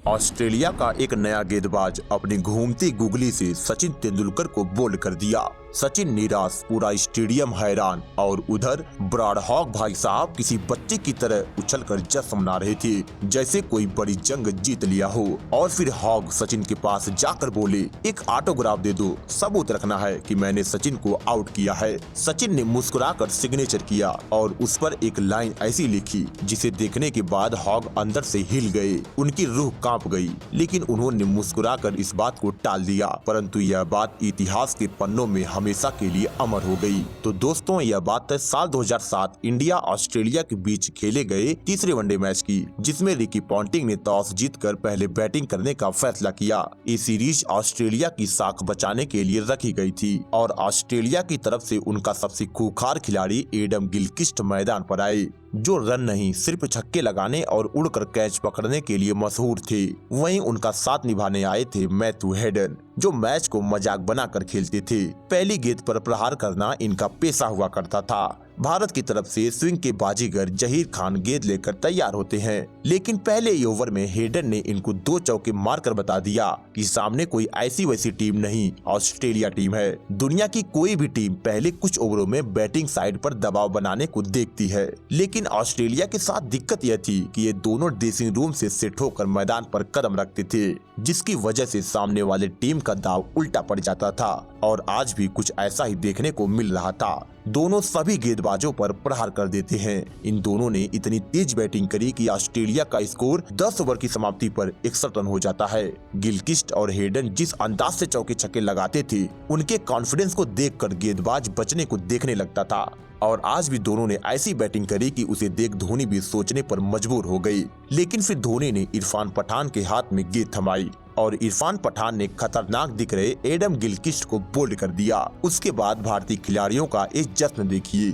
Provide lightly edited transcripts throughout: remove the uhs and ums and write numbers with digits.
Australia का एक नया गेंदबाज अपनी घूमती गुगली से सचिन तेंदुलकर को बोल्ड कर दिया। सचिन निराश, पूरा स्टेडियम हैरान और उधर ब्राड हॉग भाई साहब किसी बच्चे की तरह उछलकर जश्न मना रहे थे, जैसे कोई बड़ी जंग जीत लिया हो। और फिर हॉग सचिन के पास जाकर बोले, एक ऑटोग्राफ दे दो, सबूत रखना है कि मैंने सचिन को आउट किया है। सचिन ने मुस्कुराकर सिग्नेचर किया और उस पर एक लाइन ऐसी लिखी जिसे देखने के बाद हॉग अंदर से हिल गए, उनकी रूह कांप गई। लेकिन उन्होंने मुस्कुराकर इस बात को टाल दिया, परंतु यह बात इतिहास के पन्नों में हमेशा के लिए अमर हो गई। तो दोस्तों, यह बात है साल 2007 इंडिया ऑस्ट्रेलिया के बीच खेले गए तीसरे वनडे मैच की, जिसमें रिकी पॉन्टिंग ने टॉस जीतकर पहले बैटिंग करने का फैसला किया। ये सीरीज ऑस्ट्रेलिया की साख बचाने के लिए रखी गई थी और ऑस्ट्रेलिया की तरफ से उनका सबसे खूंखार खिलाड़ी एडम गिलक्रिस्ट मैदान पर आए, जो रन नहीं सिर्फ छक्के लगाने और उड़कर कैच पकड़ने के लिए मशहूर थे। वहीं उनका साथ निभाने आए थे मैथ्यू हेडन, जो मैच को मजाक बनाकर खेलते थे। पहली गेंद पर प्रहार करना इनका पेशा हुआ करता था। भारत की तरफ से स्विंग के बाजीगर जहीर खान गेंद लेकर तैयार होते हैं, लेकिन पहले ही ओवर में हेडन ने इनको 2 चौके मारकर बता दिया कि सामने कोई ऐसी वैसी टीम नहीं, ऑस्ट्रेलिया टीम है। दुनिया की कोई भी टीम पहले कुछ ओवरों में बैटिंग साइड पर दबाव बनाने को देखती है, लेकिन ऑस्ट्रेलिया के साथ दिक्कत यह थी कि ये दोनों ड्रेसिंग रूम से सेट होकर मैदान पर कदम रखते थे, जिसकी वजह से सामने वाले टीम का दाव उल्टा पड़ जाता था। और आज भी कुछ ऐसा ही देखने को मिल रहा था। दोनों सभी गेंदबाजों पर प्रहार कर देते हैं। इन दोनों ने इतनी तेज बैटिंग करी कि ऑस्ट्रेलिया का स्कोर 10 ओवर की समाप्ति पर 61 रन हो जाता है। गिलक्रिस्ट और हेडन जिस अंदाज से चौके छक्के लगाते थे, उनके कॉन्फिडेंस को देखकर गेंदबाज बचने को देखने लगता था। और आज भी दोनों ने ऐसी बैटिंग करी कि उसे देख धोनी भी सोचने पर मजबूर हो गई। लेकिन फिर धोनी ने इरफान पठान के हाथ में गेंद थमाई और इरफान पठान ने खतरनाक दिख रहे एडम गिलक्रिस्ट को बोल्ड कर दिया। उसके बाद भारतीय खिलाड़ियों का एक जश्न देखिए।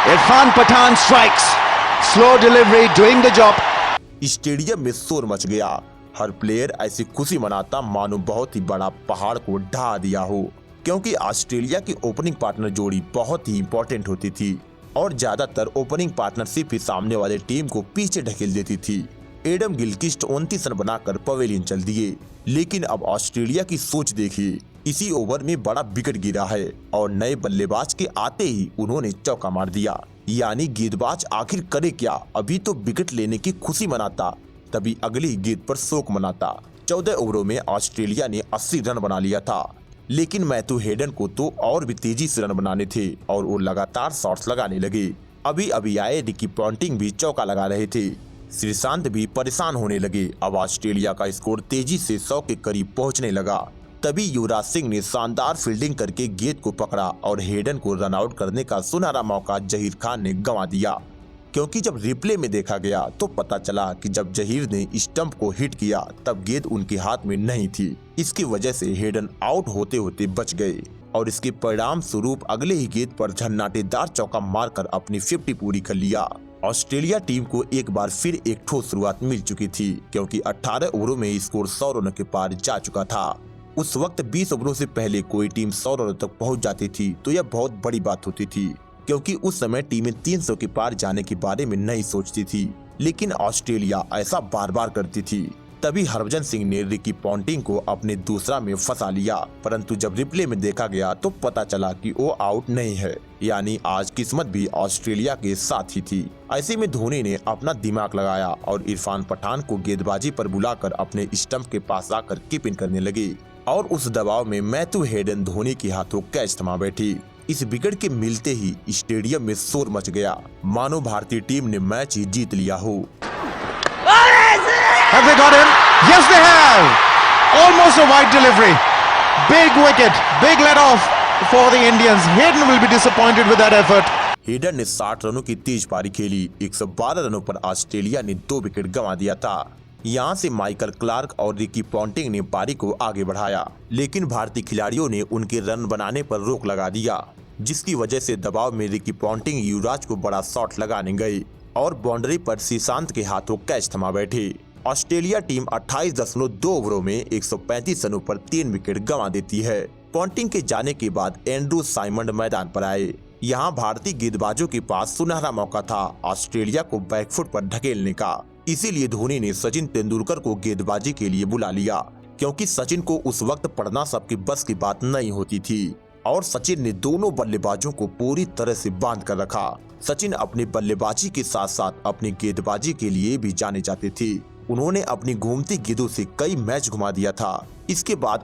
Irfan Pathan strikes, slow delivery, doing the job. Stadium में शोर मच गया। हर प्लेयर ऐसी खुशी मनाता मानो बहुत ही बड़ा पहाड़ को ढा दिया हो, क्योंकि ऑस्ट्रेलिया की ओपनिंग पार्टनर जोड़ी बहुत ही इम्पोर्टेंट होती थी और ज्यादातर ओपनिंग पार्टनरशिप ही सामने वाले टीम को पीछे ढकेल देती थी। एडम गिलक्रिस्ट 29 रन बनाकर पवेलियन चल दिए, लेकिन अब ऑस्ट्रेलिया की सोच देखिए। इसी ओवर में बड़ा विकेट गिरा है और नए बल्लेबाज के आते ही उन्होंने चौका मार दिया। यानी गेंदबाज आखिर करे क्या? अभी तो विकेट लेने की खुशी मनाता, तभी अगली गेंद पर शोक मनाता। 14 ओवरों में ऑस्ट्रेलिया ने 80 रन बना लिया था, लेकिन मैथ्यू हेडन को तो और भी तेजी से रन बनाने थे और वो लगातार शॉट्स लगाने लगे। अभी अभी आए रिकी पॉन्टिंग भी चौका लगा रहे थे। श्रीशांत भी परेशान होने लगे। अब ऑस्ट्रेलिया का स्कोर तेजी से 100 के करीब पहुंचने लगा। तभी युवराज सिंह ने शानदार फील्डिंग करके गेंद को पकड़ा और हेडन को रन आउट करने का सुनहरा मौका जहीर खान ने गंवा दिया, क्योंकि जब रिप्ले में देखा गया तो पता चला कि जब जहीर ने स्टंप को हिट किया तब गेंद उनके हाथ में नहीं थी। इसकी वजह से हेडन आउट होते होते बच गए और इसके परिणाम स्वरूप अगले ही गेंद पर झन्नाटेदार चौका मारकर अपनी 50 पूरी कर लिया। ऑस्ट्रेलिया टीम को एक बार फिर एक ठोस शुरुआत मिल चुकी थी, क्योंकि 18 ओवरों में स्कोर 100 रनों के पार जा चुका था। उस वक्त 20 ओवरों से पहले कोई टीम 100 रनों तक पहुँच जाती थी तो यह बहुत बड़ी बात होती थी, क्योंकि उस समय टीमें 300 के पार जाने के बारे में नहीं सोचती थी। लेकिन ऑस्ट्रेलिया ऐसा बार बार करती थी। तभी हरभजन सिंह ने रिकी पॉन्टिंग को अपने दूसरा में फंसा लिया, परंतु जब रिप्ले में देखा गया तो पता चला कि वो आउट नहीं है। यानी आज किस्मत भी ऑस्ट्रेलिया के साथ ही थी। ऐसे में धोनी ने अपना दिमाग लगाया और इरफान पठान को गेंदबाजी पर बुलाकर अपने स्टंप के पास आकर कीपिंग करने लगे और उस दबाव में मैथ्यू हेडन धोनी के हाथों कैच थमा बैठी। इस विकेट के मिलते ही स्टेडियम में शोर मच गया, मानो भारतीय टीम ने मैच ही जीत लिया हो। Have they got him? Yes, they have. Almost a wide delivery. Big wicket, big let off for the Indians. Hayden will be disappointed with that effort. Hayden ने 60 रनों की तेज पारी खेली। 112 रनों पर ऑस्ट्रेलिया ने 2 विकेट गंवा दिया था। यहाँ से माइकल क्लार्क और रिकी पॉन्टिंग ने पारी को आगे बढ़ाया, लेकिन भारतीय खिलाड़ियों ने उनके रन बनाने पर रोक लगा दिया, जिसकी वजह से दबाव में रिकी पॉन्टिंग युवराज को बड़ा शॉट लगाने गए और बाउंड्री पर श्रीशांत के हाथों कैच थमा बैठे। ऑस्ट्रेलिया टीम 28.2 ओवरों में 135 रनों पर 3 विकेट गंवा देती है। पॉन्टिंग के जाने के बाद एंड्रू साइमंड मैदान पर आए। यहाँ भारतीय गेंदबाजों के पास सुनहरा मौका था ऑस्ट्रेलिया को बैकफुट पर ढकेलने का। इसीलिए धोनी ने सचिन तेंदुलकर को गेंदबाजी के लिए बुला लिया, क्योंकि सचिन को उस वक्त पढ़ना सबकी बस की बात नहीं होती थी और सचिन ने दोनों बल्लेबाजों को पूरी तरह से बांध कर रखा। सचिन अपनी बल्लेबाजी के साथ साथ अपनी गेंदबाजी के लिए भी जाने जाते थे। उन्होंने अपनी घूमती गेंदों से कई मैच घुमा दिया था। इसके बाद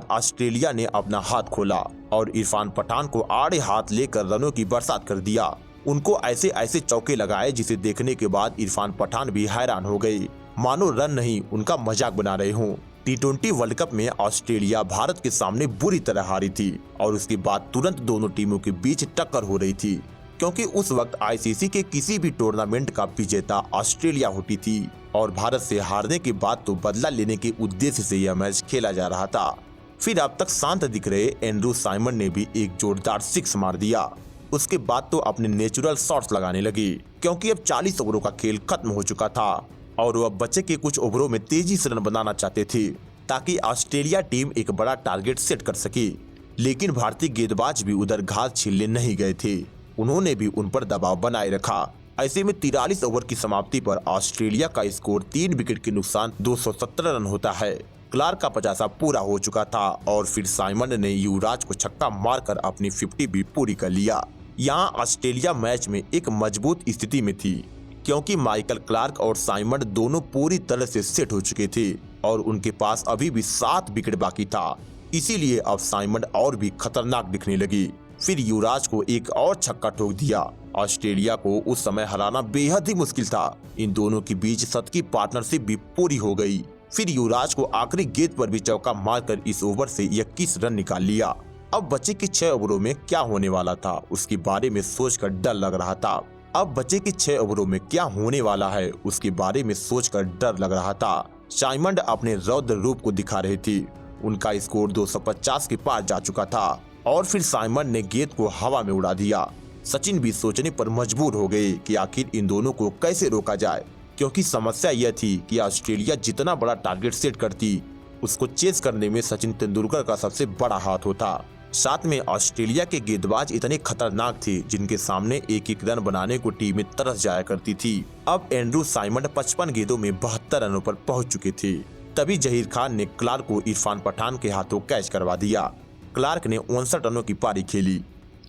ऑस्ट्रेलिया ने अपना हाथ खोला और इरफान पठान को आड़े हाथ लेकर रनों की बरसात कर दिया। उनको ऐसे ऐसे चौके लगाए जिसे देखने के बाद इरफान पठान भी हैरान हो गए, मानो रन नहीं उनका मजाक बना रहे हों। T20 वर्ल्ड कप में ऑस्ट्रेलिया भारत के सामने बुरी तरह हारी थी और उसके बाद तुरंत दोनों टीमों के बीच टक्कर हो रही थी, क्योंकि उस वक्त ICC के किसी भी टूर्नामेंट का विजेता ऑस्ट्रेलिया होती थी और भारत से हारने के बाद तो बदला लेने के उद्देश्य से यह मैच खेला जा रहा था। फिर अब तक शांत दिख रहे एंड्रू साइमन ने भी एक जोरदार सिक्स मार दिया। उसके बाद तो अपने नेचुरल शॉट्स लगाने लगे, क्योंकि अब 40 ओवरों का खेल खत्म हो चुका था और वो अब बचे के कुछ ओवरों में तेजी से रन बनाना चाहते थे ताकि ऑस्ट्रेलिया टीम एक बड़ा टारगेट सेट कर सके। लेकिन भारतीय गेंदबाज भी उधर घास छीलने नहीं गए थे, उन्होंने भी उन पर दबाव बनाए रखा। ऐसे में 43 ओवर की समाप्ति पर ऑस्ट्रेलिया का स्कोर 3 विकेट के नुकसान 217 रन होता है। क्लार्क का 50 पूरा हो चुका था और फिर साइमन ने युवराज को छक्का मारकर अपनी 50 भी पूरी कर लिया। यहाँ ऑस्ट्रेलिया मैच में एक मजबूत स्थिति में थी, क्योंकि माइकल क्लार्क और साइमन दोनों पूरी तरह से सेट हो चुके थे और उनके पास अभी भी 7 विकेट बाकी था। इसीलिए अब साइमन और भी खतरनाक दिखने लगी। फिर युवराज को एक और छक्का ठोक दिया। ऑस्ट्रेलिया को उस समय हराना बेहद ही मुश्किल था। इन दोनों के बीच शतकीय पार्टनरशिप भी पूरी हो गई। फिर युवराज को आखिरी गेंद पर भी चौका मारकर इस ओवर से 21 रन निकाल लिया। अब बचे के 6 ओवरों में क्या होने वाला था उसके बारे में सोचकर डर लग रहा था। साइमन अपने रौद्र रूप को दिखा रहे थे। उनका स्कोर 250 के पार जा चुका था और फिर साइमन ने गेंद को हवा में उड़ा दिया। सचिन भी सोचने पर मजबूर हो गए कि आखिर इन दोनों को कैसे रोका जाए, क्योंकि समस्या यह थी कि ऑस्ट्रेलिया जितना बड़ा टारगेट सेट करती, उसको चेस करने में सचिन तेंदुलकर का सबसे बड़ा हाथ होता। साथ में ऑस्ट्रेलिया के गेंदबाज इतने खतरनाक थे जिनके सामने एक एक रन बनाने को टीमें तरस जाया करती थी। अब एंड्रू साइमन 55 गेंदों में 72 रनों पर पहुंच चुके थे। तभी जहीर खान ने क्लार्क को इरफान पठान के हाथों कैच करवा दिया। क्लार्क ने 59 रनों की पारी खेली।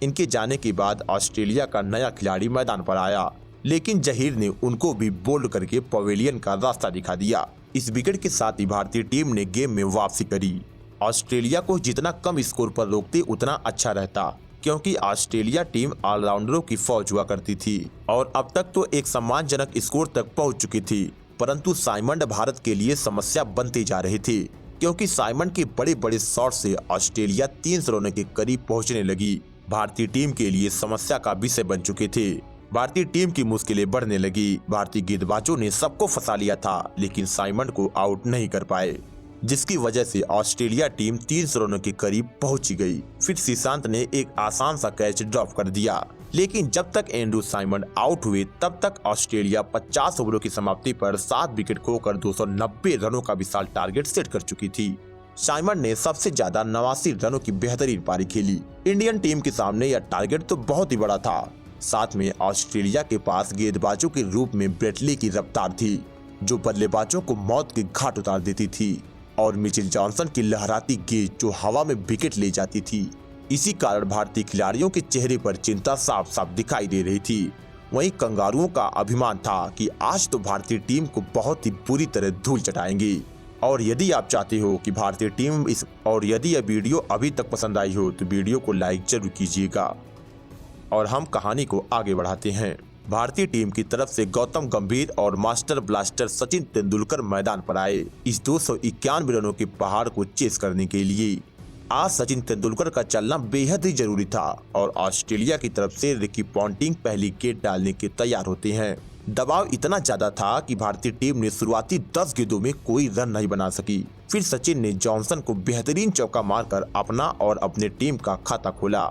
इनके जाने के बाद ऑस्ट्रेलिया का नया खिलाड़ी मैदान पर आया, लेकिन जहीर ने उनको भी बोल्ड करके पवेलियन का रास्ता दिखा दिया। इस विकेट के साथ ही भारतीय टीम ने गेम में वापसी करी। ऑस्ट्रेलिया को जितना कम स्कोर पर रोकते उतना अच्छा रहता, क्योंकि ऑस्ट्रेलिया टीम ऑलराउंडरों की फौज हुआ करती थी और अब तक तो एक सम्मानजनक स्कोर तक पहुंच चुकी थी। परंतु साइमन भारत के लिए समस्या बनते जा रहे थे, क्योंकि साइमन के बड़े बड़े शॉट से ऑस्ट्रेलिया 300 रनों के करीब पहुंचने लगी। भारतीय टीम के लिए समस्या का विषय बन चुके थे। भारतीय टीम की मुश्किलें बढ़ने लगी। भारतीय गेंदबाजों ने सबको फंसा लिया था, लेकिन साइमन को आउट नहीं कर पाए, जिसकी वजह से ऑस्ट्रेलिया टीम 300 रनों के करीब पहुंची गई। फिर श्रीशांत ने एक आसान सा कैच ड्रॉप कर दिया, लेकिन जब तक एंड्रू साइमन आउट हुए तब तक ऑस्ट्रेलिया 50 ओवरों की समाप्ति पर 7 विकेट खोकर 290 रनों का विशाल टारगेट सेट कर चुकी थी। साइमन ने सबसे ज्यादा 89 रनों की बेहतरीन पारी खेली। इंडियन टीम के सामने यह टारगेट तो बहुत ही बड़ा था। साथ में ऑस्ट्रेलिया के पास गेंदबाजों के रूप में ब्रेटली की रफ्तार थी, जो बल्लेबाजों को मौत के घाट उतार देती थी, और मिचेल जॉनसन की लहराती गेंद जो हवा में विकेट ले जाती थी। इसी कारण भारतीय खिलाड़ियों के चेहरे पर चिंता साफ साफ दिखाई दे रही थी। वहीं कंगारुओं का अभिमान था कि आज तो भारतीय टीम को बहुत ही बुरी तरह धूल चटाएंगे। और यदि आप चाहते हो कि भारतीय टीम यदि यह वीडियो अभी तक पसंद आई हो तो वीडियो को लाइक जरूर कीजिएगा। और हम कहानी को आगे बढ़ाते हैं। भारतीय टीम की तरफ से गौतम गंभीर और मास्टर ब्लास्टर सचिन तेंदुलकर मैदान पर आए इस 291 रनों के पहाड़ को चेस करने के लिए। आज सचिन तेंदुलकर का चलना बेहद ही जरूरी था और ऑस्ट्रेलिया की तरफ से रिकी पॉन्टिंग पहली गेंद डालने के तैयार होते हैं। दबाव इतना ज्यादा था कि भारतीय टीम ने शुरुआती 10 गेंदों में कोई रन नहीं बना सकी। फिर सचिन ने जॉनसन को बेहतरीन चौका मारकर अपना और अपने टीम का खाता खोला।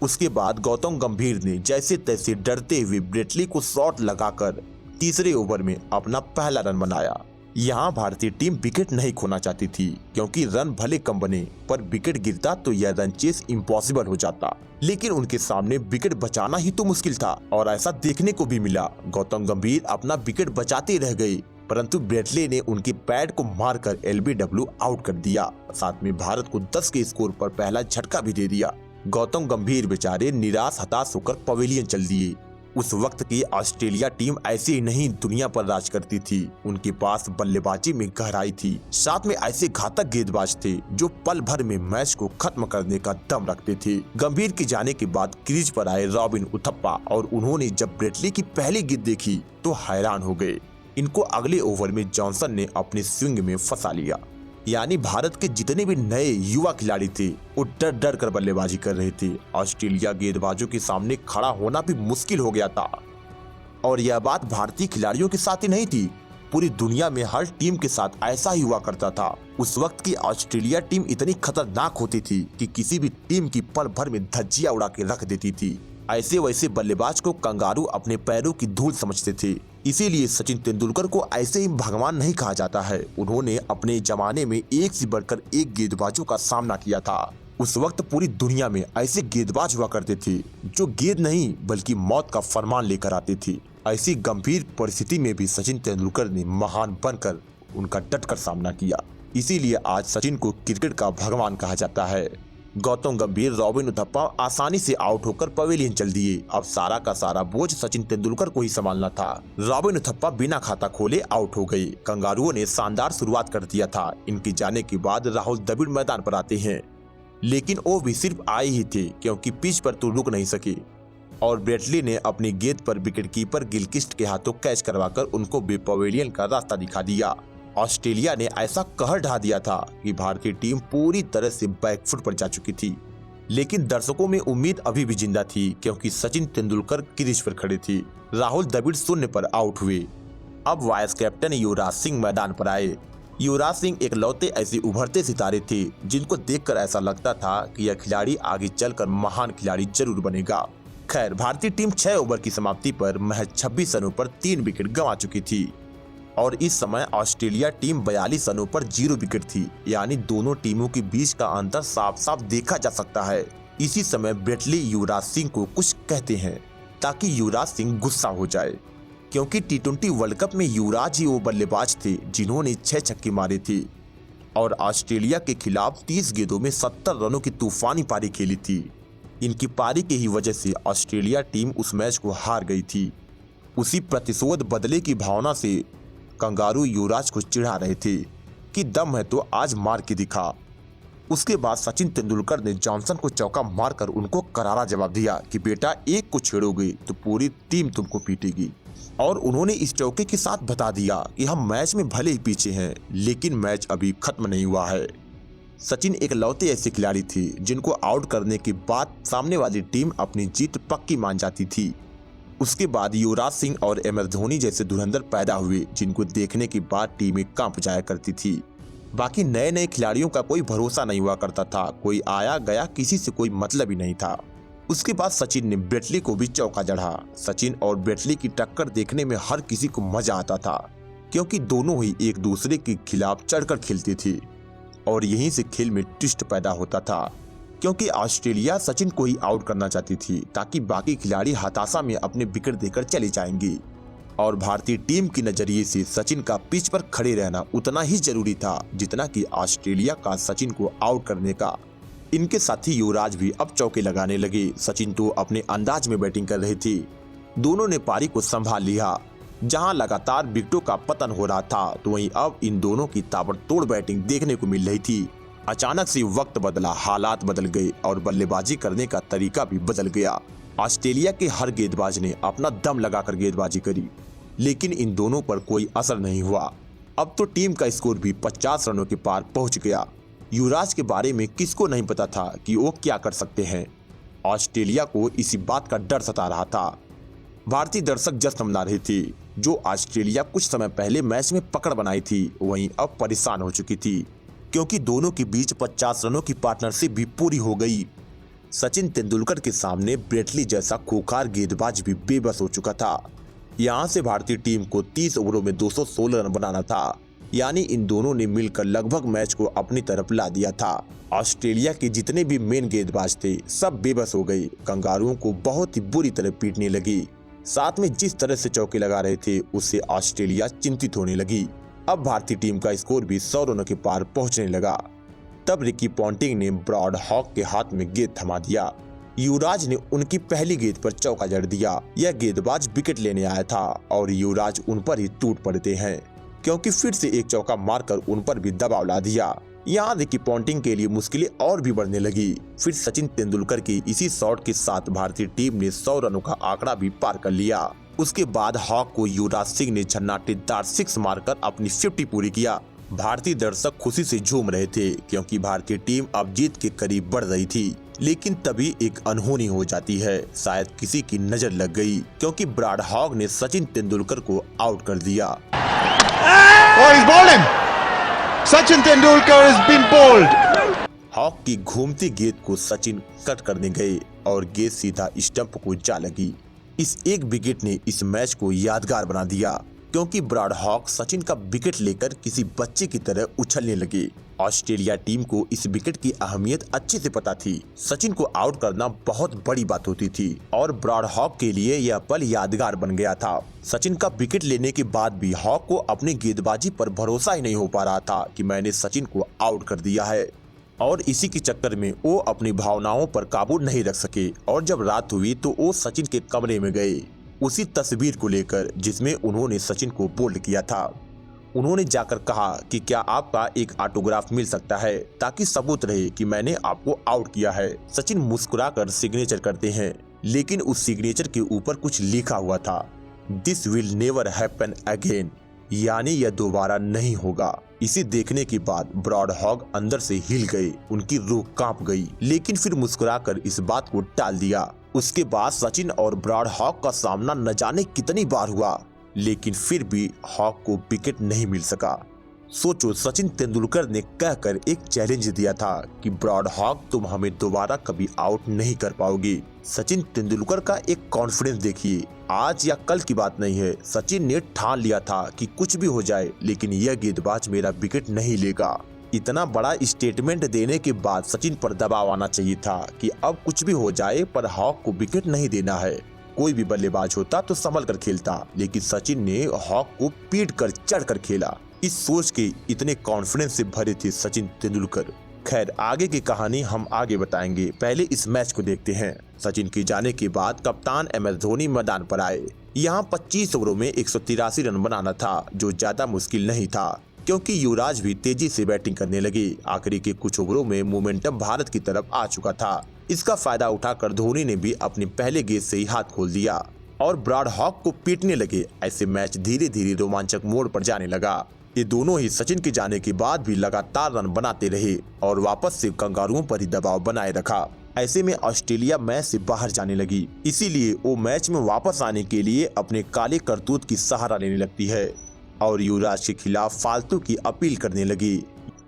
उसके बाद गौतम गंभीर ने जैसे तैसे डरते हुए ब्रेटली को शॉट लगाकर तीसरे ओवर में अपना पहला रन बनाया। यहाँ भारतीय टीम विकेट नहीं खोना चाहती थी, क्योंकि रन भले कम बने पर विकेट गिरता तो यह रन चेस इम्पॉसिबल हो जाता। लेकिन उनके सामने विकेट बचाना ही तो मुश्किल था और ऐसा देखने को भी मिला। गौतम गंभीर अपना विकेट बचाते रह गए, परंतु ब्रेटले ने उनके पैड को मारकर एलबीडब्ल्यू आउट कर दिया। साथ में भारत को 10 के स्कोर पर पहला झटका भी दे दिया। गौतम गंभीर बेचारे निराश हताश होकर पवेलियन चल दिए। उस वक्त की ऑस्ट्रेलिया टीम ऐसे ही नहीं दुनिया पर राज करती थी। उनके पास बल्लेबाजी में गहराई थी, साथ में ऐसे घातक गेंदबाज थे जो पल भर में मैच को खत्म करने का दम रखते थे। गंभीर के जाने के बाद क्रीज पर आए रॉबिन उथप्पा और उन्होंने जब ब्रेटले की पहली गेंद देखी तो हैरान हो गए। इनको अगले ओवर में जॉनसन ने अपने स्विंग में फंसा लिया। यानी भारत के जितने भी नए युवा खिलाड़ी थे वो डर डर कर बल्लेबाजी कर रहे थे। ऑस्ट्रेलिया गेंदबाजों के सामने खड़ा होना भी मुश्किल हो गया था। और यह बात भारतीय खिलाड़ियों के साथ ही नहीं थी, पूरी दुनिया में हर टीम के साथ ऐसा ही हुआ करता था। उस वक्त की ऑस्ट्रेलिया टीम इतनी खतरनाक होती थी कि किसी भी टीम की पल भर में धज्जियां उड़ा के रख देती थी। ऐसे वैसे बल्लेबाज को कंगारू अपने पैरों की धूल समझते थे। इसीलिए सचिन तेंदुलकर को ऐसे ही भगवान नहीं कहा जाता है। उन्होंने अपने जमाने में एक से बढ़कर एक गेंदबाजों का सामना किया था। उस वक्त पूरी दुनिया में ऐसे गेंदबाज हुआ करते थे जो गेंद नहीं बल्कि मौत का फरमान लेकर आते थे। ऐसी गंभीर परिस्थिति में भी सचिन तेंदुलकर ने महान बनकर उनका डटकर सामना किया। इसीलिए आज सचिन को क्रिकेट का भगवान कहा जाता है। गौतम गंभीर, रॉबिन उथप्पा आसानी से आउट होकर पवेलियन चल दिए। अब सारा का सारा बोझ सचिन तेंदुलकर को ही संभालना था। रॉबिन उथप्पा बिना खाता खोले आउट हो गए। कंगारुओं ने शानदार शुरुआत कर दिया था। इनके जाने के बाद राहुल द्रविड़ मैदान पर आते हैं, लेकिन वो भी सिर्फ आए ही थे क्योंकि पिच पर तो रुक नहीं सके और ब्रेटले ने अपनी गेंद पर विकेटकीपर गिलक्रिस्ट के हाथों कैच करवाकर उनको पवेलियन का रास्ता दिखा दिया। ऑस्ट्रेलिया ने ऐसा कहर ढा दिया था कि भारतीय टीम पूरी तरह से बैकफुट पर जा चुकी थी। लेकिन दर्शकों में उम्मीद अभी भी जिंदा थी, क्योंकि सचिन तेंदुलकर क्रीज पर खड़े थे। राहुल द्रविड़ शून्य पर आउट हुए। अब वाइस कैप्टन युवराज सिंह मैदान पर आए। युवराज सिंह एक लौते ऐसे उभरते सितारे थे जिनको देखकर ऐसा लगता था कि यह खिलाड़ी आगे चलकर महान खिलाड़ी जरूर बनेगा। खैर, भारतीय टीम 6 ओवर की समाप्ति पर महज 26 रनों पर 3 विकेट गंवा चुकी थी और इस समय ऑस्ट्रेलिया टीम 42 रनों पर 0 विकेट थी। यानी दोनों टीमों के बीच का अंतर साफ साफ देखा जा सकता है। इसी समय ब्रेटले युवराज सिंह को कुछ कहते हैं ताकि युवराज सिंह गुस्सा हो जाए, क्योंकि T20 वर्ल्ड कप में युवराज ही वो बल्लेबाज थे जिन्होंने 6 छक्के मारे थे और ऑस्ट्रेलिया के खिलाफ 30 गेंदों में 70 रनों की तूफानी पारी खेली थी। इनकी पारी की ही वजह से ऑस्ट्रेलिया टीम उस मैच को हार गई थी। उसी प्रतिशोध बदले की भावना से कंगारू युवराज को चिढ़ा रहे थे कि दम है तो आज मार के दिखा। उसके बाद सचिन तेंदुलकर ने जॉनसन को चौका मारकर उनको करारा जवाब दिया कि बेटा एक को छेड़ोगे तो पूरी टीम तुमको पीटेगी। और उन्होंने इस चौके के साथ बता दिया कि हम मैच में भले ही पीछे हैं, लेकिन मैच अभी खत्म नहीं हुआ है। सचिन एक लौते ऐसे खिलाड़ी थे जिनको आउट करने के बाद सामने वाली टीम अपनी जीत पक्की मान जाती थी। उसके बाद युवराज सिंह और MS धोनी जैसे धुरंधर पैदा हुए जिनको देखने के बाद टीमें कांप जाया करती थी। बाकी नए नए खिलाड़ियों का कोई भरोसा नहीं हुआ करता था, कोई आया गया किसी से कोई मतलब ही नहीं था। उसके बाद सचिन ने ब्रेटले को भी चौका जड़ा। सचिन और ब्रेटले की टक्कर देखने में हर किसी को मजा आता था, क्योंकि दोनों ही एक दूसरे के खिलाफ चढ़कर खेलते थे और यहीं से खेल में ट्विस्ट पैदा होता था, क्योंकि ऑस्ट्रेलिया सचिन को ही आउट करना चाहती थी ताकि बाकी खिलाड़ी हताशा में अपने विकेट देकर चले जाएंगे। और भारतीय टीम के नजरिए से सचिन का पिच पर खड़े रहना उतना ही जरूरी था जितना कि ऑस्ट्रेलिया का सचिन को आउट करने का। इनके साथी युवराज भी अब चौके लगाने लगे। सचिन तो अपने अंदाज में बैटिंग कर रहे थे। दोनों ने पारी को संभाल लिया। जहां लगातार विकेटों का पतन हो रहा था तो वहीं अब इन दोनों की ताबड़तोड़ बैटिंग देखने को मिल रही थी। अचानक से वक्त बदला, हालात बदल गए और बल्लेबाजी करने का तरीका भी बदल गया। ऑस्ट्रेलिया के हर गेंदबाज ने अपना दम लगाकर गेंदबाजी करी, लेकिन इन दोनों पर कोई असर नहीं हुआ। अब तो टीम का स्कोर भी 50 रनों के पार पहुंच गया। युवराज के बारे में किसको नहीं पता था कि वो क्या कर सकते हैं। ऑस्ट्रेलिया को इसी बात का डर सता रहा था। भारतीय दर्शक जश्न मना रहे थे। जो ऑस्ट्रेलिया कुछ समय पहले मैच में पकड़ बनाई थी वहीं अब परेशान हो चुकी थी, क्योंकि दोनों के बीच 50 रनों की पार्टनरशिप भी पूरी हो गई। सचिन तेंदुलकर के सामने ब्रेटले जैसा खूंखार गेंदबाज भी बेबस हो चुका था। यहां से भारतीय टीम को 30 ओवरों में 216 रन बनाना था। यानी इन दोनों ने मिलकर लगभग मैच को अपनी तरफ ला दिया था। ऑस्ट्रेलिया के जितने भी मेन गेंदबाज थे सब बेबस हो गए। कंगारुओं को बहुत ही बुरी तरह पीटने लगी। साथ में जिस तरह से चौके लगा रहे थे उससे ऑस्ट्रेलिया चिंतित होने लगी। अब भारतीय टीम का स्कोर भी 100 रनों के पार पहुंचने लगा। तब रिकी पॉन्टिंग ने ब्रॉड हॉक के हाथ में गेंद थमा दिया। युवराज ने उनकी पहली गेंद पर चौका जड़ दिया। यह गेंदबाज विकेट लेने आया था और युवराज उन पर ही टूट पड़ते हैं, क्योंकि फिर से एक चौका मारकर उन पर भी दबाव ला दिया। यहाँ रिकी पॉन्टिंग के लिए मुश्किलें और भी बढ़ने लगी। फिर सचिन तेंदुलकर की इसी शॉट के साथ भारतीय टीम ने 100 रनों का आंकड़ा भी पार कर लिया। उसके बाद हॉक को युवराज सिंह ने झन्नाटेदार 6 मारकर अपनी 50 पूरी किया। भारतीय दर्शक खुशी से झूम रहे थे, क्योंकि भारतीय टीम अब जीत के करीब बढ़ रही थी। लेकिन तभी एक अनहोनी हो जाती है। शायद किसी की नजर लग गई, क्योंकि ब्रॉड हॉक ने सचिन तेंदुलकर को आउट कर दिया। Oh, he's bowled him. Sachin Tendulkar has been bowled. Hogg की घूमती गेंद को सचिन कट करने गए और गेंद सीधा स्टंप को जा लगी। इस एक विकेट ने इस मैच को यादगार बना दिया, क्योंकि ब्रॉड हॉक सचिन का विकेट लेकर किसी बच्चे की तरह उछलने लगे। ऑस्ट्रेलिया टीम को इस विकेट की अहमियत अच्छे से पता थी। सचिन को आउट करना बहुत बड़ी बात होती थी और ब्रॉड हॉक के लिए यह पल यादगार बन गया था। सचिन का विकेट लेने के बाद भी हॉक को अपनी गेंदबाजी पर भरोसा ही नहीं हो पा रहा था कि मैंने सचिन को आउट कर दिया है, और इसी के चक्कर में वो अपनी भावनाओं पर काबू नहीं रख सके। और जब रात हुई तो वो सचिन के कमरे में गए, उसी तस्वीर को लेकर जिसमें उन्होंने सचिन को बोल्ड किया था। उन्होंने जाकर कहा कि क्या आपका एक ऑटोग्राफ मिल सकता है, ताकि सबूत रहे कि मैंने आपको आउट किया है। सचिन मुस्कुराकर सिग्नेचर करते हैं, लेकिन उस सिग्नेचर के ऊपर कुछ लिखा हुआ था, this will never happen again, यानी यह दोबारा नहीं होगा। इसे देखने के बाद ब्रॉड हॉक अंदर से हिल गए, उनकी रूह कांप गई, लेकिन फिर मुस्कुराकर इस बात को टाल दिया। उसके बाद सचिन और ब्रॉड हॉक का सामना न जाने कितनी बार हुआ, लेकिन फिर भी हॉक को विकेट नहीं मिल सका। सोचो, सचिन तेंदुलकर ने कहकर एक चैलेंज दिया था कि ब्रॉड हॉक तुम हमें दोबारा कभी आउट नहीं कर पाओगे। सचिन तेंदुलकर का एक कॉन्फिडेंस देखिए। आज या कल की बात नहीं है, सचिन ने ठान लिया था कि कुछ भी हो जाए लेकिन यह गेंदबाज मेरा विकेट नहीं लेगा। इतना बड़ा स्टेटमेंट देने के बाद सचिन पर दबाव आना चाहिए था कि अब कुछ भी हो जाए पर हॉक को विकेट नहीं देना है। कोई भी बल्लेबाज होता तो संभल कर खेलता, लेकिन सचिन ने हॉक को पीट कर चढ़ कर खेला। इस सोच के इतने कॉन्फिडेंस से भरे थे सचिन तेंदुलकर। खैर, आगे की कहानी हम आगे बताएंगे, पहले इस मैच को देखते हैं। सचिन के जाने के बाद कप्तान MS धोनी मैदान पर आए। यहाँ 25 ओवरों में 183 रन बनाना था, जो ज्यादा मुश्किल नहीं था, क्योंकि युवराज भी तेजी से बैटिंग करने लगे। आखिरी के कुछ ओवरों में मोमेंटम भारत की तरफ आ चुका था। इसका फायदा उठाकर धोनी ने भी अपने पहले गेंद से ही हाथ खोल दिया और ब्रॉड हॉक को पीटने लगे। ऐसे मैच धीरे धीरे रोमांचक मोड़ पर जाने लगा। ये दोनों ही सचिन के जाने के बाद भी लगातार रन बनाते रहे और वापस से कंगारुओं पर ही दबाव बनाए रखा। ऐसे में ऑस्ट्रेलिया मैच से बाहर जाने लगी, इसीलिए वो मैच में वापस आने के लिए अपने काले करतूत की सहारा लेने लगती है और युवराज के खिलाफ फालतू की अपील करने लगी।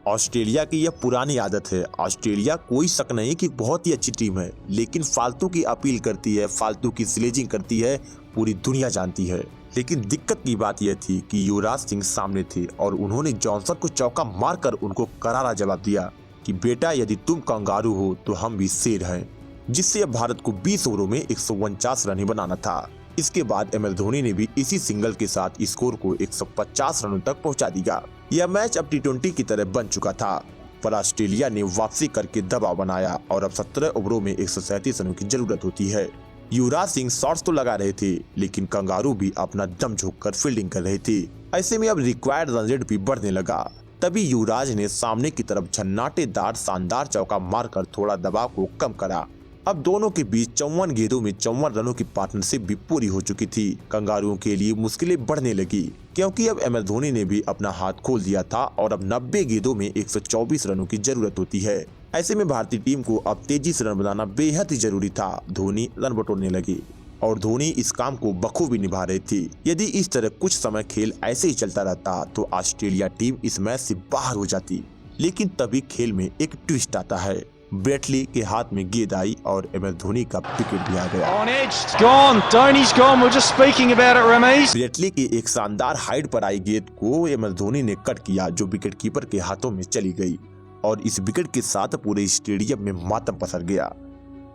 ऑस्ट्रेलिया की यह पुरानी आदत है। ऑस्ट्रेलिया कोई शक नहीं कि बहुत ही अच्छी टीम है, लेकिन फालतू की अपील करती है, फालतू की स्लेजिंग करती है, पूरी दुनिया जानती है। लेकिन दिक्कत की बात यह थी कि युवराज सिंह सामने थे और उन्होंने जॉनसन को चौका मारकर उनको करारा जवाब दिया कि बेटा, यदि तुम कंगारू हो तो हम भी शेर हैं, जिससे अब भारत को 20 ओवरों में 149 रन ही बनाना था। इसके बाद MS धोनी ने भी इसी सिंगल के साथ स्कोर को 150 रनों तक पहुंचा दिया। यह मैच अब T20 की तरह बन चुका था, पर ऑस्ट्रेलिया ने वापसी करके दबाव बनाया और अब 17 ओवरों में 137 रनों की जरूरत होती है। युवराज सिंह शॉट्स तो लगा रहे थे, लेकिन कंगारू भी अपना दम झोंककर फील्डिंग कर रहे थे। ऐसे में अब रिक्वायर्ड रन रेट भी बढ़ने लगा। तभी युवराज ने सामने की तरफ झन्नाटेदार शानदार चौका मारकर थोड़ा दबाव को कम करा। अब दोनों के बीच 54 गेंदों में 54 रनों की पार्टनरशिप भी पूरी हो चुकी थी। कंगारुओं के लिए मुश्किलें बढ़ने लगी, क्योंकि अब MS धोनी ने भी अपना हाथ खोल दिया था और अब 90 गेंदों में 124 रनों की जरूरत होती है। ऐसे में भारतीय टीम को अब तेजी से रन बनाना बेहद ही जरूरी था। धोनी रन बटोरने लगे और धोनी इस काम को बखूबी निभा रहे थे। यदि इस तरह कुछ समय खेल ऐसे ही चलता रहता तो ऑस्ट्रेलिया टीम इस मैच से बाहर हो जाती, लेकिन तभी खेल में एक ट्विस्ट आता है। ब्रेट ली के हाथ में गेंद आई और MS धोनी का विकेट भी आ गया। On edge, gone. Dhoni's gone. We're just speaking about it, Ramiz. Brett Lee की एक शानदार हाइट पर आई गेंद को MS धोनी ने कट किया, जो विकेट कीपर के हाथों में चली गई और इस विकेट के साथ पूरे स्टेडियम में मातम पसर गया।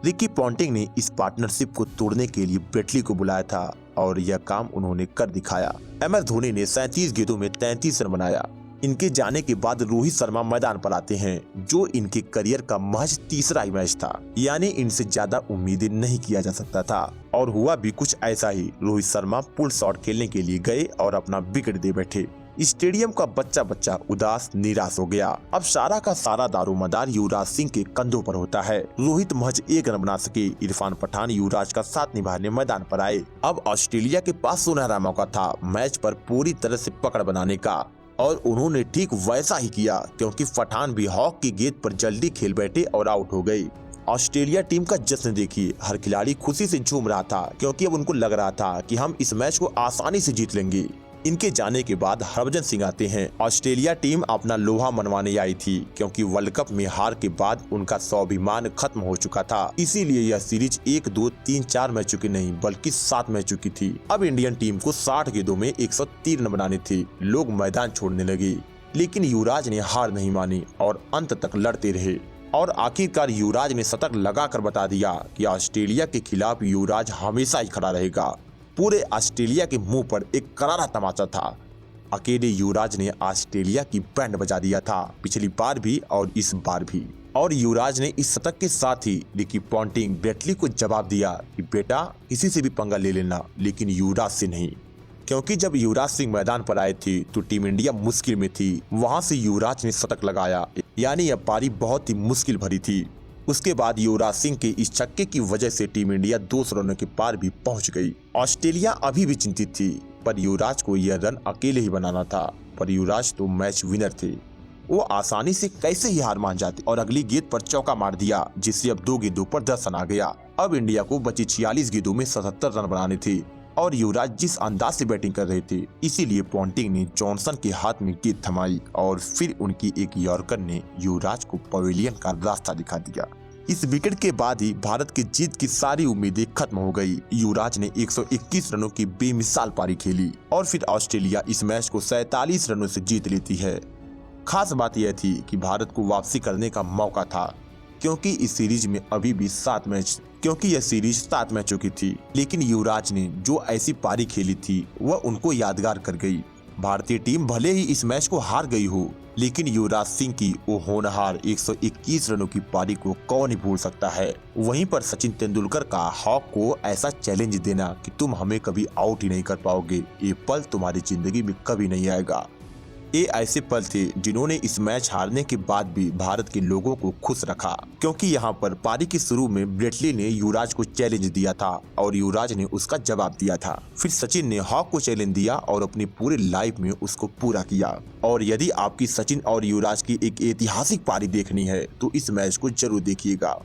रिकी पॉन्टिंग ने इस पार्टनरशिप को तोड़ने के लिए ब्रेट ली को बुलाया था और यह काम उन्होंने कर दिखाया। MS धोनी ने 37 गेंदों में 33 रन बनाया। इनके जाने के बाद रोहित शर्मा मैदान पर आते हैं, जो इनके करियर का महज तीसरा ही मैच था, यानी इनसे ज्यादा उम्मीदें नहीं किया जा सकता था। और हुआ भी कुछ ऐसा ही। रोहित शर्मा पुल शॉट खेलने के लिए गए और अपना विकेट दे बैठे। स्टेडियम का बच्चा बच्चा उदास निराश हो गया। अब सारा का सारा दारोमदार युवराज सिंह के कंधों पर होता है। रोहित महज 1 रन बना सके। इरफान पठान युवराज का साथ निभाने मैदान पर आए। अब ऑस्ट्रेलिया के पास सुनहरा मौका था मैच पर पूरी तरह से पकड़ बनाने का, और उन्होंने ठीक वैसा ही किया, क्योंकि पठान भी हॉक की गेंद पर जल्दी खेल बैठे और आउट हो गई। ऑस्ट्रेलिया टीम का जश्न देखिए, हर खिलाड़ी खुशी से झूम रहा था, क्योंकि अब उनको लग रहा था कि हम इस मैच को आसानी से जीत लेंगे। इनके जाने के बाद हरभजन सिंह आते हैं। ऑस्ट्रेलिया टीम अपना लोहा मनवाने आई थी, क्योंकि वर्ल्ड कप में हार के बाद उनका स्वाभिमान खत्म हो चुका था। इसीलिए यह सीरीज 1, 2, 3, 4 मैचों की नहीं बल्कि 7 मैचों की थी। अब इंडियन टीम को 60 गेंदों में 103 रन बनाने थे। लोग मैदान छोड़ने लगे, लेकिन युवराज ने हार नहीं मानी और अंत तक लड़ते रहे। और आखिरकार युवराज ने शतक लगाकर बता दिया कि ऑस्ट्रेलिया के खिलाफ युवराज हमेशा ही खड़ा रहेगा। पूरे ऑस्ट्रेलिया के मुंह पर एक करारा तमाचा था। अकेले युवराज ने ऑस्ट्रेलिया की बैंड बजा दिया था, पिछली बार भी और इस बार भी। और युवराज ने इस शतक के साथ ही रिकी पॉन्टिंग, ब्रेट ली को जवाब दिया कि बेटा किसी से भी पंगा ले लेना, लेकिन युवराज से नहीं। क्योंकि जब युवराज सिंह मैदान पर आए थे तो टीम इंडिया मुश्किल में थी। वहां से युवराज ने शतक लगाया, यानी यह पारी बहुत ही मुश्किल भरी थी। उसके बाद युवराज सिंह के इस छक्के की वजह से टीम इंडिया 200 रनों के पार भी पहुंच गई। ऑस्ट्रेलिया अभी भी चिंतित थी, पर युवराज को यह रन अकेले ही बनाना था। पर युवराज तो मैच विनर थे, वो आसानी से कैसे ही हार मान जाते और अगली गेंद पर चौका मार दिया, जिससे अब 2 गेंदों पर 10 रन आ गया। अब इंडिया को बची 46 गेंदों में 77 रन बनाने थे और युवराज जिस अंदाज से बैटिंग कर रहे थे, इसीलिए पॉन्टिंग ने जॉनसन के हाथ में गेंद थमाई और फिर उनकी एक यॉर्कर ने युवराज को पवेलियन का रास्ता दिखा दिया। इस विकेट के बाद ही भारत की जीत की सारी उम्मीदें खत्म हो गई। युवराज ने 121 रनों की बेमिसाल पारी खेली और फिर ऑस्ट्रेलिया इस मैच को 47 रनों से जीत लेती है। खास बात यह थी कि भारत को वापसी करने का मौका था, क्योंकि इस सीरीज में अभी भी 7 मैच, क्योंकि यह सीरीज 7 मैचों की थी। लेकिन युवराज ने जो ऐसी पारी खेली थी वह उनको यादगार कर गई। भारतीय टीम भले ही इस मैच को हार गई हो, लेकिन युवराज सिंह की वो होनहार 121 रनों की पारी को कौन ही भूल सकता है। वहीं पर सचिन तेंदुलकर का हॉक को ऐसा चैलेंज देना कि तुम हमें कभी आउट ही नहीं कर पाओगे, ये पल तुम्हारी जिंदगी में कभी नहीं आएगा। ये ऐसे पल थे जिन्होंने इस मैच हारने के बाद भी भारत के लोगों को खुश रखा, क्योंकि यहाँ पर पारी के शुरू में ब्रेट ली ने युवराज को चैलेंज दिया था और युवराज ने उसका जवाब दिया था। फिर सचिन ने हॉक को चैलेंज दिया और अपनी पूरी लाइफ में उसको पूरा किया। और यदि आपकी सचिन और युवराज की एक ऐतिहासिक पारी देखनी है तो इस मैच को जरूर देखिएगा।